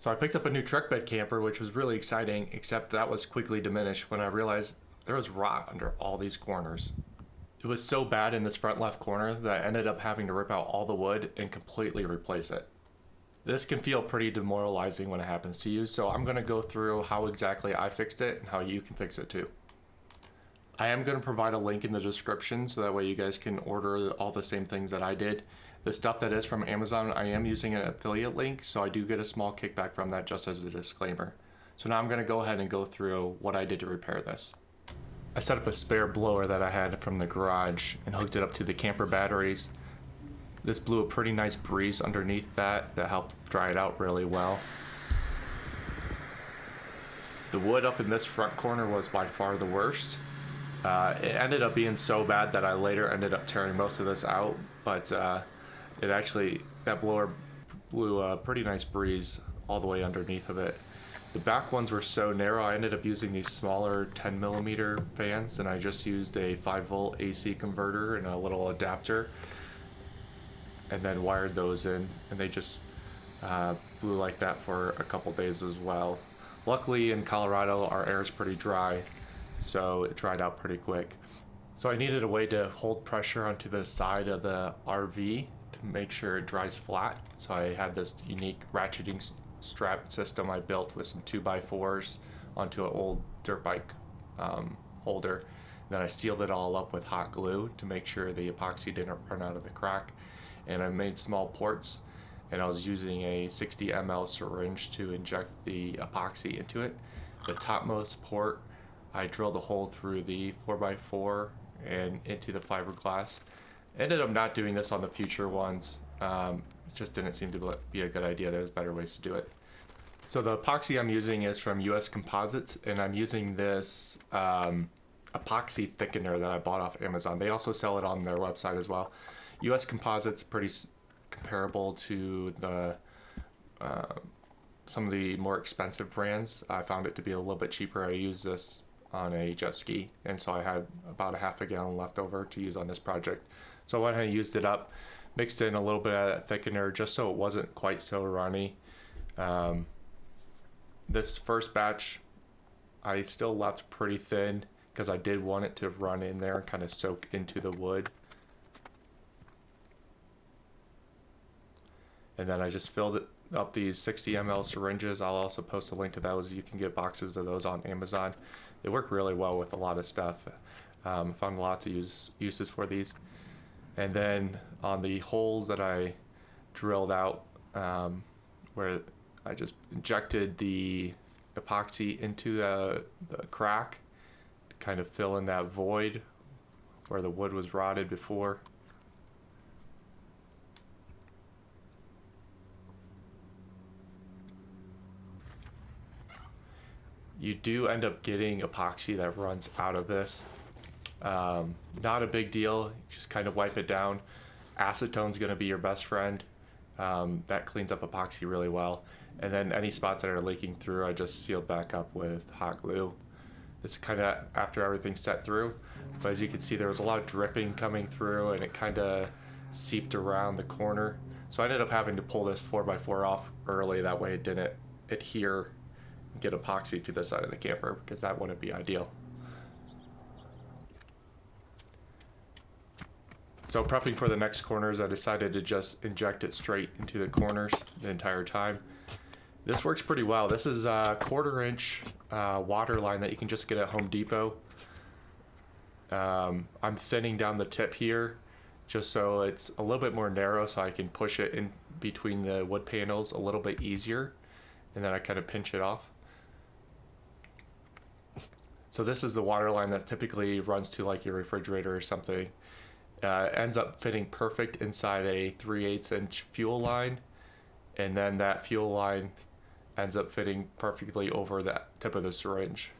So I picked up a new truck bed camper, which was really exciting, except that was quickly diminished when I realized there was rot under all these corners. It was so bad in this front left corner that I ended up having to rip out all the wood and completely replace it. This can feel pretty demoralizing when it happens to you, so I'm going to go through how exactly I fixed it and how you can fix it too. I am going to provide a link in the description so that way you guys can order all the same things that I did. The stuff that is from Amazon, I am using an affiliate link, so I do get a small kickback from that, just as a disclaimer. So now I'm going to go ahead and go through what I did to repair this. I set up a spare blower that I had from the garage and hooked it up to the camper batteries. This blew a pretty nice breeze underneath that helped dry it out really well. The wood up in this front corner was by far the worst. It ended up being so bad that I later ended up tearing most of this out, but that blower blew a pretty nice breeze all the way underneath of it. The back ones were so narrow, I ended up using these smaller 10mm fans, and I just used a 5-volt AC converter and a little adapter, and then wired those in, and they just blew like that for a couple days as well. Luckily in Colorado our air is pretty dry, so it dried out pretty quick. So I needed a way to hold pressure onto the side of the RV to make sure it dries flat. So I had this unique ratcheting strap system I built with some 2x4s onto an old dirt bike holder. Then I sealed it all up with hot glue to make sure the epoxy didn't run out of the crack. And I made small ports, and I was using a 60 ml syringe to inject the epoxy into it. The topmost port, I drilled a hole through the 4x4 and into the fiberglass. Ended up not doing this on the future ones. It just didn't seem to be a good idea. There's better ways to do it. So the epoxy I'm using is from US Composites, and I'm using this epoxy thickener that I bought off Amazon. They also sell it on their website as well. US Composites pretty comparable to the some of the more expensive brands. I found it to be a little bit cheaper. I used this on a jet ski, and so I had about a half a gallon left over to use on this project. So I went ahead and used it up, mixed in a little bit of that thickener just so it wasn't quite so runny. This first batch I still left pretty thin because I did want it to run in there and kind of soak into the wood. And then I just filled it up these 60 ml syringes. I'll also post a link to those. You can get boxes of those on Amazon. They work really well with a lot of stuff. Found lots of uses for these. And then on the holes that I drilled out, where I just injected the epoxy into the crack to kind of fill in that void where the wood was rotted before. You do end up getting epoxy that runs out of this. Not a big deal, just kind of wipe it down. Acetone's gonna be your best friend. That cleans up epoxy really well. And then any spots that are leaking through, I just sealed back up with hot glue. It's kind of after everything's set through, but as you can see, there was a lot of dripping coming through, and it kind of seeped around the corner. So I ended up having to pull this 4x4 off early, that way it didn't adhere and get epoxy to the side of the camper, because that wouldn't be ideal. So prepping for the next corners, I decided to just inject it straight into the corners the entire time. This works pretty well. This is a 1/4-inch water line that you can just get at Home Depot. I'm thinning down the tip here just so it's a little bit more narrow, so I can push it in between the wood panels a little bit easier, and then I kind of pinch it off. So this is the water line that typically runs to like your refrigerator or something. Ends up fitting perfect inside a 3/8-inch fuel line, and then that fuel line ends up fitting perfectly over the tip of the syringe.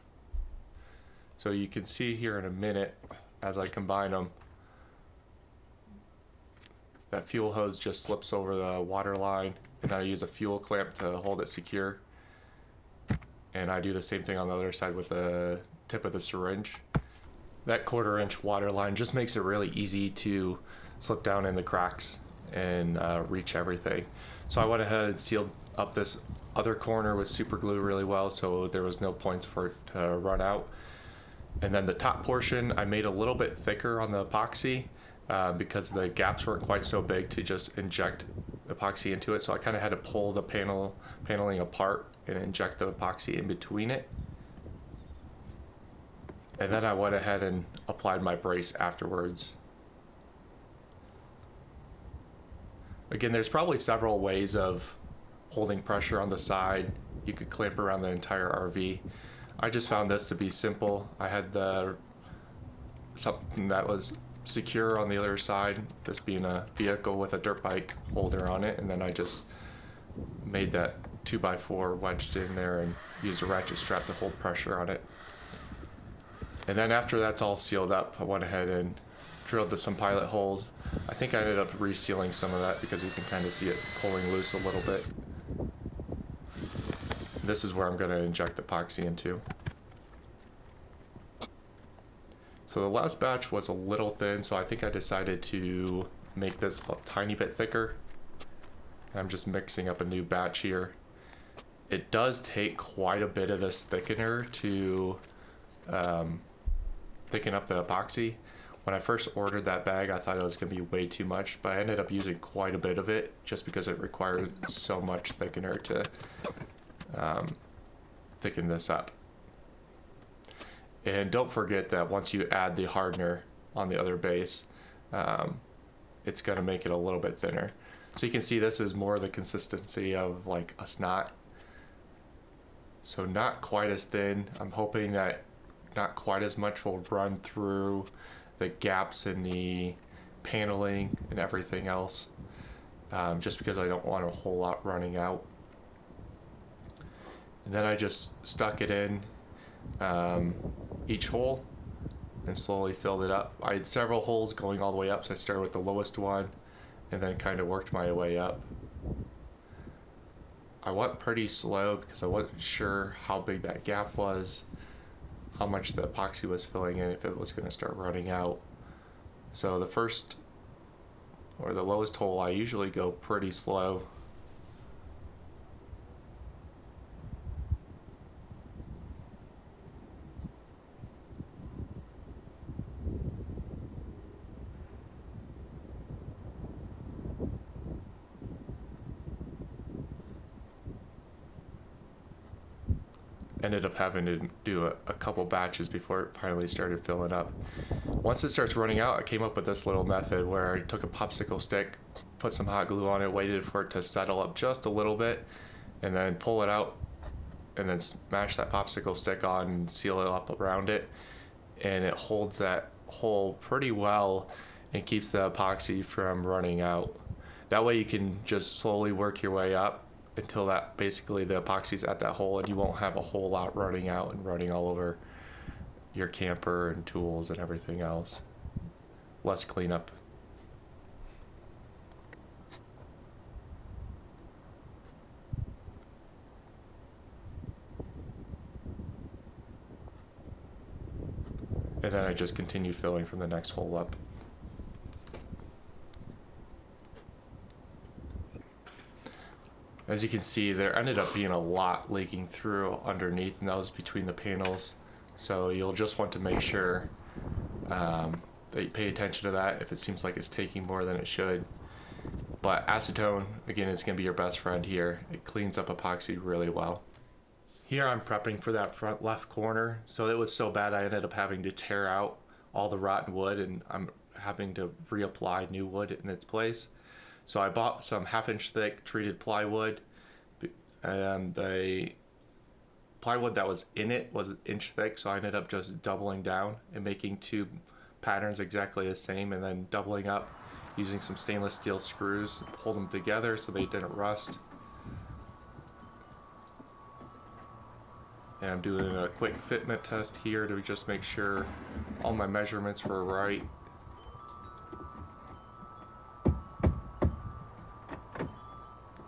So you can see here in a minute as I combine them, that fuel hose just slips over the water line, and then I use a fuel clamp to hold it secure. And I do the same thing on the other side with the tip of the syringe. That 1/4-inch water line just makes it really easy to slip down in the cracks and reach everything. So I went ahead and sealed up this other corner was super glued really well, so there was no points for it to run out. And then the top portion, I made a little bit thicker on the epoxy because the gaps weren't quite so big to just inject epoxy into it. So I kind of had to pull the paneling apart and inject the epoxy in between it. And then I went ahead and applied my brace afterwards. Again, there's probably several ways of holding pressure on the side. You could clamp around the entire RV. I just found this to be simple. I had something that was secure on the other side, this being a vehicle with a dirt bike holder on it, and then I just made that 2x4 wedged in there and used a ratchet strap to hold pressure on it. And then after that's all sealed up, I went ahead and drilled some pilot holes. I think I ended up resealing some of that because you can kind of see it pulling loose a little bit. This is where I'm going to inject epoxy into. So the last batch was a little thin, so I think I decided to make this a tiny bit thicker. I'm just mixing up a new batch here. It does take quite a bit of this thickener to thicken up the epoxy. When I first ordered that bag, I thought it was going to be way too much, but I ended up using quite a bit of it just because it requires so much thickener to thicken this up. And don't forget that once you add the hardener on the other base, it's going to make it a little bit thinner. So you can see this is more the consistency of like a snot. So not quite as thin. I'm hoping that not quite as much will run through the gaps in the paneling and everything else, just because I don't want a whole lot running out. And then I just stuck it in each hole and slowly filled it up. I had several holes going all the way up, so I started with the lowest one and then kind of worked my way up. I went pretty slow because I wasn't sure how big that gap was, how much the epoxy was filling in, if it was going to start running out. So the first or the lowest hole, I usually go pretty slow. Ended up having to do a couple batches before it finally started filling up. Once it starts running out, I came up with this little method where I took a popsicle stick, put some hot glue on it, waited for it to settle up just a little bit, and then pull it out, and then smash that popsicle stick on and seal it up around it, and it holds that hole pretty well and keeps the epoxy from running out. That way you can just slowly work your way up until that basically the epoxy's at that hole, and you won't have a whole lot running out and running all over your camper and tools and everything else. Less cleanup. And then I just continued filling from the next hole up. As you can see, there ended up being a lot leaking through underneath, and that was between the panels. So you'll just want to make sure that you pay attention to that if it seems like it's taking more than it should. But acetone, again, is going to be your best friend here. It cleans up epoxy really well. Here I'm prepping for that front left corner. So it was so bad I ended up having to tear out all the rotten wood, and I'm having to reapply new wood in its place. So I bought some 1/2-inch thick treated plywood, and the plywood that was in it was 1 inch thick, so I ended up just doubling down and making 2 patterns exactly the same, and then doubling up using some stainless steel screws to hold them together so they didn't rust. And I'm doing a quick fitment test here to just make sure all my measurements were right.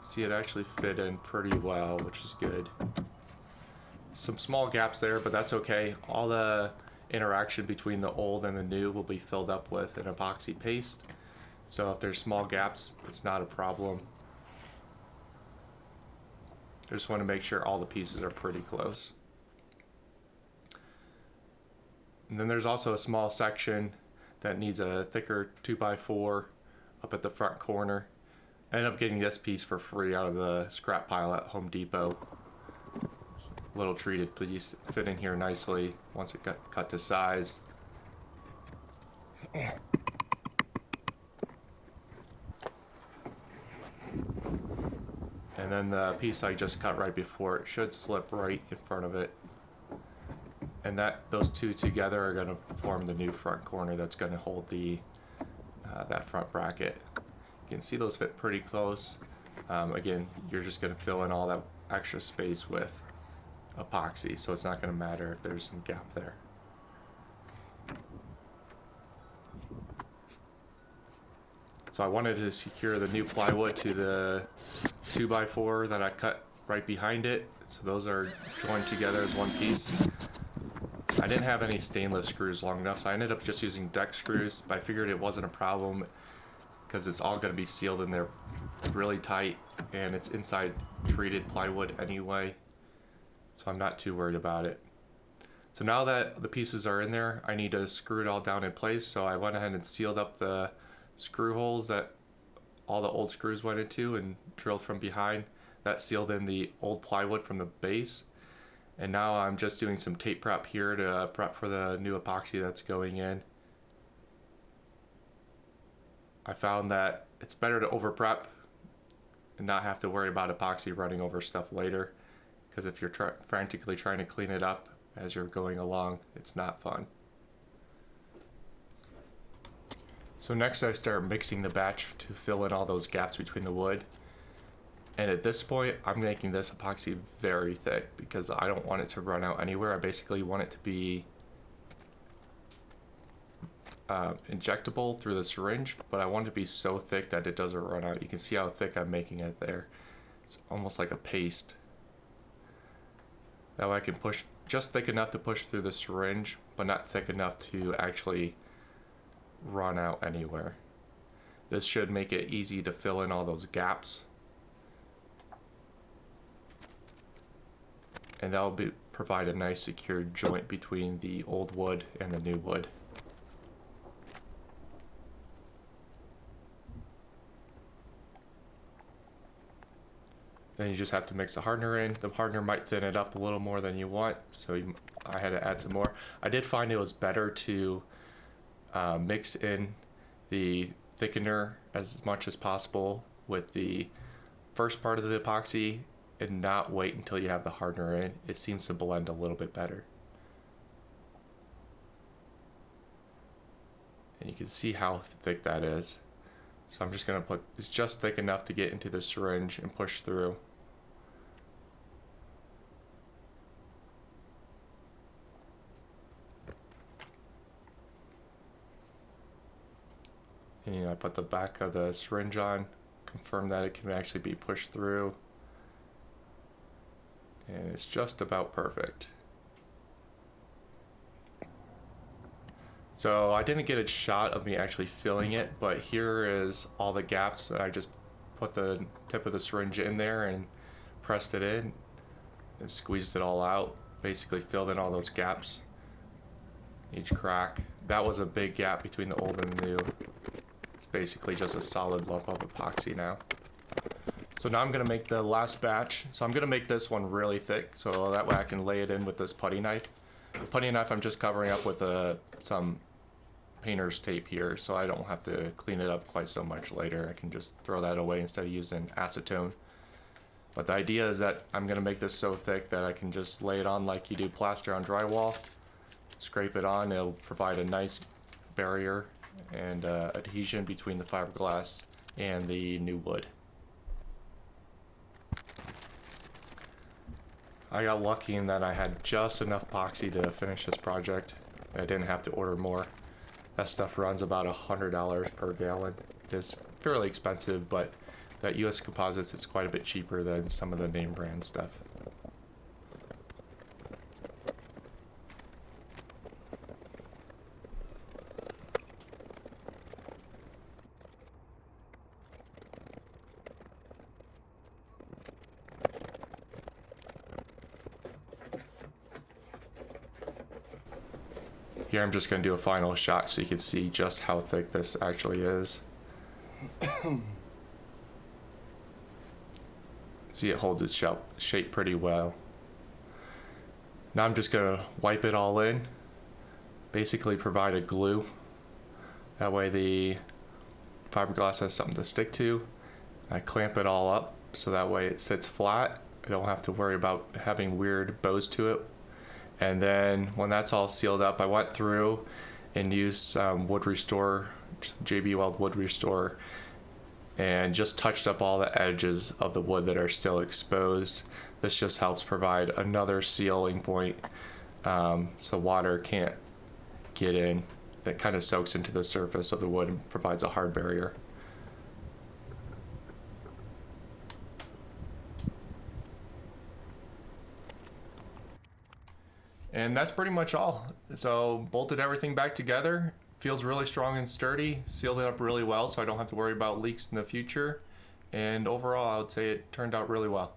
See, it actually fit in pretty well, which is good. Some small gaps there, but that's okay. All the interaction between the old and the new will be filled up with an epoxy paste. So if there's small gaps, it's not a problem. I just want to make sure all the pieces are pretty close. And then there's also a small section that needs a thicker 2x4 up at the front corner. I ended up getting this piece for free out of the scrap pile at Home Depot. Little treated piece, fit in here nicely once it got cut to size. And then the piece I just cut right before it should slip right in front of it. And those two together are going to form the new front corner that's going to hold the that front bracket. You can see those fit pretty close. Again, you're just going to fill in all that extra space with epoxy, so it's not going to matter if there's some gap there. So I wanted to secure the new plywood to the 2x4 that I cut right behind it, so those are joined together as one piece. I didn't have any stainless screws long enough, so I ended up just using deck screws, but I figured it wasn't a problem because it's all going to be sealed in there really tight, and it's inside treated plywood anyway, so I'm not too worried about it. So now that the pieces are in there, I need to screw it all down in place, so I went ahead and sealed up the screw holes that all the old screws went into and drilled from behind. That sealed in the old plywood from the base. And now I'm just doing some tape prep here to prep for the new epoxy that's going in. I found that it's better to over prep and not have to worry about epoxy running over stuff later, because if you're frantically trying to clean it up as you're going along, it's not fun. So next I start mixing the batch to fill in all those gaps between the wood. And at this point, I'm making this epoxy very thick because I don't want it to run out anywhere. I basically want it to be injectable through the syringe, but I want it to be so thick that it doesn't run out. You can see how thick I'm making it there. It's almost like a paste. That way I can push just thick enough to push through the syringe, but not thick enough to actually run out anywhere. This should make it easy to fill in all those gaps. And that'll provide a nice secured joint between the old wood and the new wood. Then you just have to mix the hardener in. The hardener might thin it up a little more than you want, so I had to add some more. I did find it was better to mix in the thickener as much as possible with the first part of the epoxy and not wait until you have the hardener in. It seems to blend a little bit better. And you can see how thick that is. So I'm just going to put, it's just thick enough to get into the syringe and push through. And I put the back of the syringe on, confirm that it can actually be pushed through. And it's just about perfect. So I didn't get a shot of me actually filling it, but here is all the gaps. I just put the tip of the syringe in there and pressed it in and squeezed it all out. Basically filled in all those gaps, each crack. That was a big gap between the old and the new. It's basically just a solid lump of epoxy now. So now I'm going to make the last batch. So I'm going to make this one really thick, so that way I can lay it in with this putty knife. The putty knife I'm just covering up with some painter's tape here, so I don't have to clean it up quite so much later. I can just throw that away instead of using acetone. But the idea is that I'm going to make this so thick that I can just lay it on like you do plaster on drywall. Scrape it on, it'll provide a nice barrier and adhesion between the fiberglass and the new wood. I got lucky in that I had just enough epoxy to finish this project. I didn't have to order more. That stuff runs about $100 per gallon. It is fairly expensive, but that US Composites is quite a bit cheaper than some of the name brand stuff. Here I'm just going to do a final shot so you can see just how thick this actually is. See, it holds its shape pretty well. Now I'm just going to wipe it all in, basically provide a glue. That way the fiberglass has something to stick to. I clamp it all up so that way it sits flat. I don't have to worry about having weird bows to it. And then when that's all sealed up, I went through and used wood restore, JB Weld wood restore, and just touched up all the edges of the wood that are still exposed. This just helps provide another sealing point so water can't get in. It kind of soaks into the surface of the wood and provides a hard barrier. And that's pretty much all. So bolted everything back together. Feels really strong and sturdy. Sealed it up really well so I don't have to worry about leaks in the future. And overall, I would say it turned out really well.